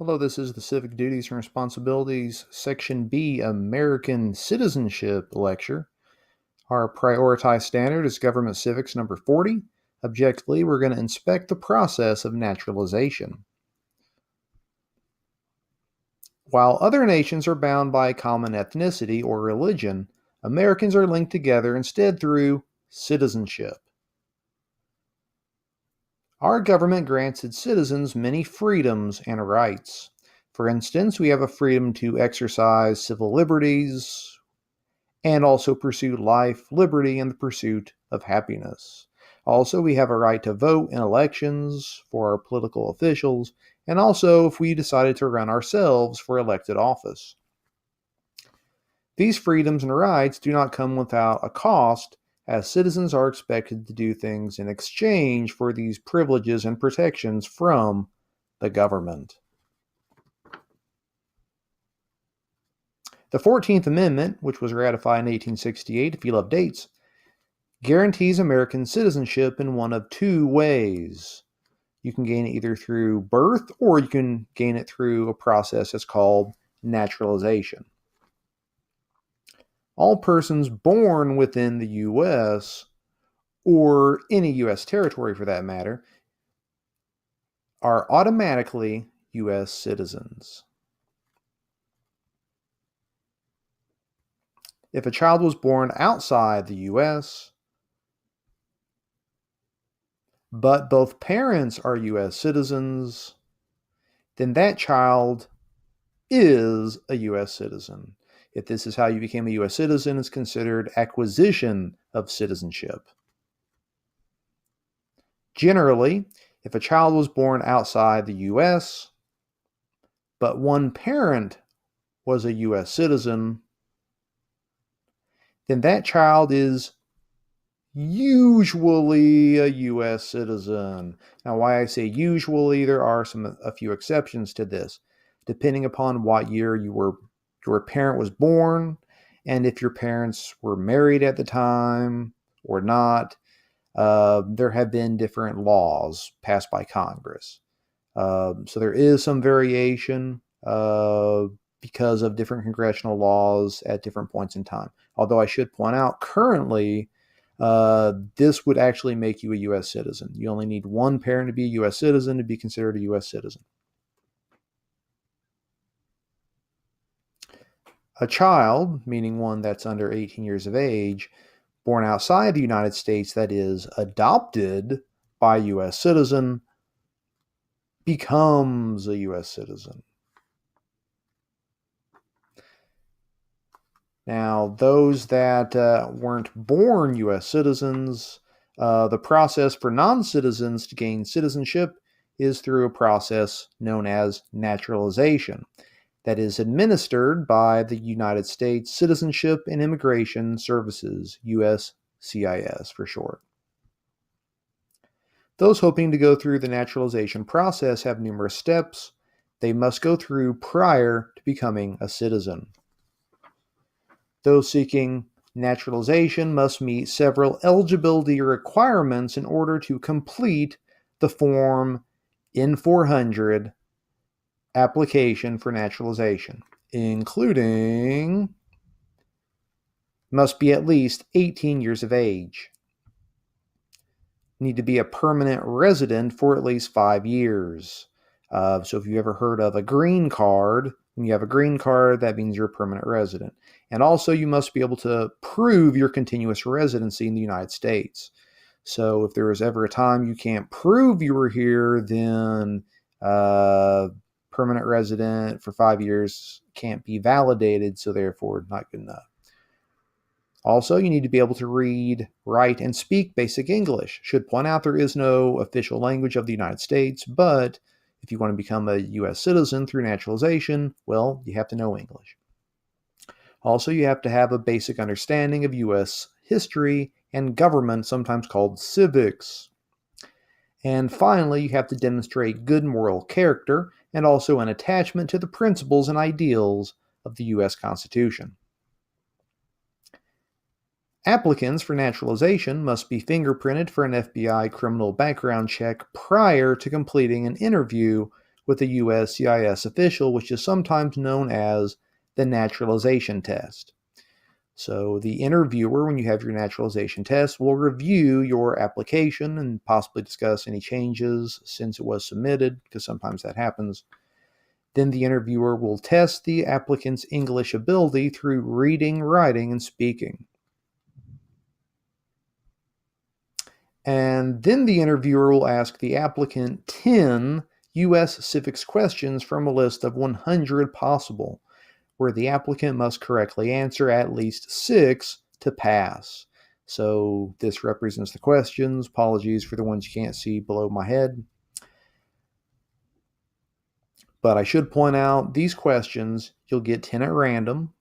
Hello, this is the Civic Duties and Responsibilities, Section B, American Citizenship lecture. Our prioritized standard is Government Civics number 40. Objectively, we're going to inspect the process of naturalization. While other nations are bound by common ethnicity or religion, Americans are linked together instead through citizenship. Our government grants its citizens many freedoms and rights. For instance, we have a freedom to exercise civil liberties and also pursue life, liberty, and the pursuit of happiness. Also, we have a right to vote in elections for our political officials, and also if we decided to run ourselves for elected office. These freedoms and rights do not come without a cost, as citizens are expected to do things in exchange for these privileges and protections from the government. The 14th Amendment, which was ratified in 1868, if you love dates, guarantees American citizenship in one of two ways. You can gain it either through birth or you can gain it through a process that's called naturalization. All persons born within the U.S., or any U.S. territory for that matter, are automatically U.S. citizens. If a child was born outside the U.S., but both parents are U.S. citizens, then that child is a U.S. citizen. If this is how you became a U.S. citizen, it's considered acquisition of citizenship. Generally, if a child was born outside the U.S., but one parent was a U.S. citizen, then that child is usually a U.S. citizen. Now, why I say usually, there are a few exceptions to this, depending upon what year your parent was born, and if your parents were married at the time or not. There have been different laws passed by Congress. So there is some variation because of different congressional laws at different points in time. Although I should point out, currently, this would actually make you a U.S. citizen. You only need one parent to be a U.S. citizen to be considered a U.S. citizen. A child, meaning one that's under 18 years of age, born outside the United States, that is, adopted by a U.S. citizen, becomes a U.S. citizen. Now, those that weren't born U.S. citizens, the process for non-citizens to gain citizenship is through a process known as naturalization that is administered by the United States Citizenship and Immigration Services, USCIS for short. Those hoping to go through the naturalization process have numerous steps they must go through prior to becoming a citizen. Those seeking naturalization must meet several eligibility requirements in order to complete the Form N-400 application for naturalization, including must be at least 18 years of age, need to be a permanent resident for at least 5 years. So if you ever heard of a green card, when you have a green card, that means you're a permanent resident. And also you must be able to prove your continuous residency in the United States. So if there was ever a time you can't prove you were here, then permanent resident for 5 years can't be validated, so therefore not good enough. Also, you need to be able to read, write, and speak basic English. Should point out there is no official language of the United States, but if you want to become a U.S. citizen through naturalization, well, you have to know English. Also, you have to have a basic understanding of U.S. history and government, sometimes called civics. And finally, you have to demonstrate good moral character and also an attachment to the principles and ideals of the U.S. Constitution. Applicants for naturalization must be fingerprinted for an FBI criminal background check prior to completing an interview with a U.S. CIS official, which is sometimes known as the naturalization test. So the interviewer, when you have your naturalization test, will review your application and possibly discuss any changes since it was submitted, because sometimes that happens. Then the interviewer will test the applicant's English ability through reading, writing, and speaking. And then the interviewer will ask the applicant 10 U.S. civics questions from a list of 100 possible, where the applicant must correctly answer at least 6 to pass. So this represents the questions. Apologies for the ones you can't see below my head. But I should point out these questions, you'll get 10 at random,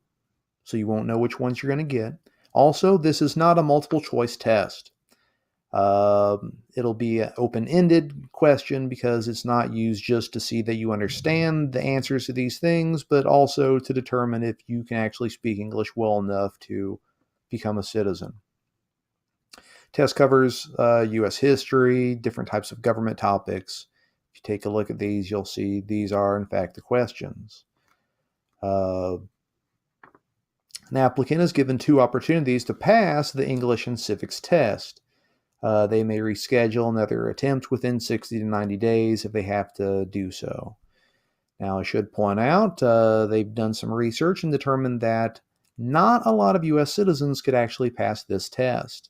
so you won't know which ones you're going to get. Also, this is not a multiple choice test. It'll be an open-ended question because it's not used just to see that you understand the answers to these things, but also to determine if you can actually speak English well enough to become a citizen. Test covers U.S. history, different types of government topics. If you take a look at these, you'll see these are, in fact, the questions. An applicant is given 2 opportunities to pass the English and civics test. They may reschedule another attempt within 60 to 90 days if they have to do so. Now, I should point out they've done some research and determined that not a lot of U.S. citizens could actually pass this test.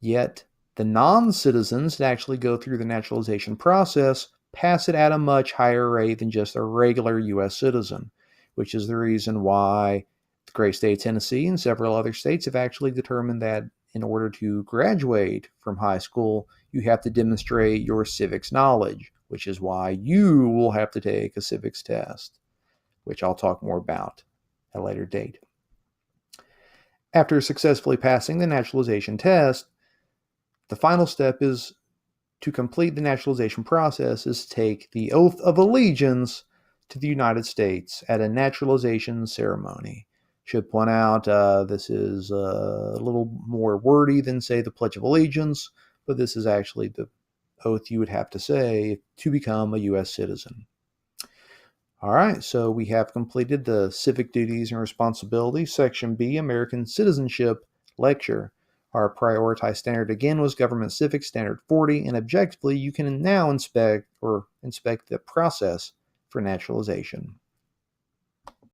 Yet, the non-citizens that actually go through the naturalization process pass it at a much higher rate than just a regular U.S. citizen, which is the reason why the great state of Tennessee and several other states have actually determined that in order to graduate from high school, you have to demonstrate your civics knowledge, which is why you will have to take a civics test, which I'll talk more about at a later date. After successfully passing the naturalization test, the final step is to complete the naturalization process is to take the oath of allegiance to the United States at a naturalization ceremony. Should point out this is a little more wordy than, say, the Pledge of Allegiance, but this is actually the oath you would have to say to become a U.S. citizen. All right, so we have completed the Civic Duties and Responsibilities, Section B, American Citizenship lecture. Our prioritized standard again was Government Civics Standard 40, and objectively you can now inspect the process for naturalization.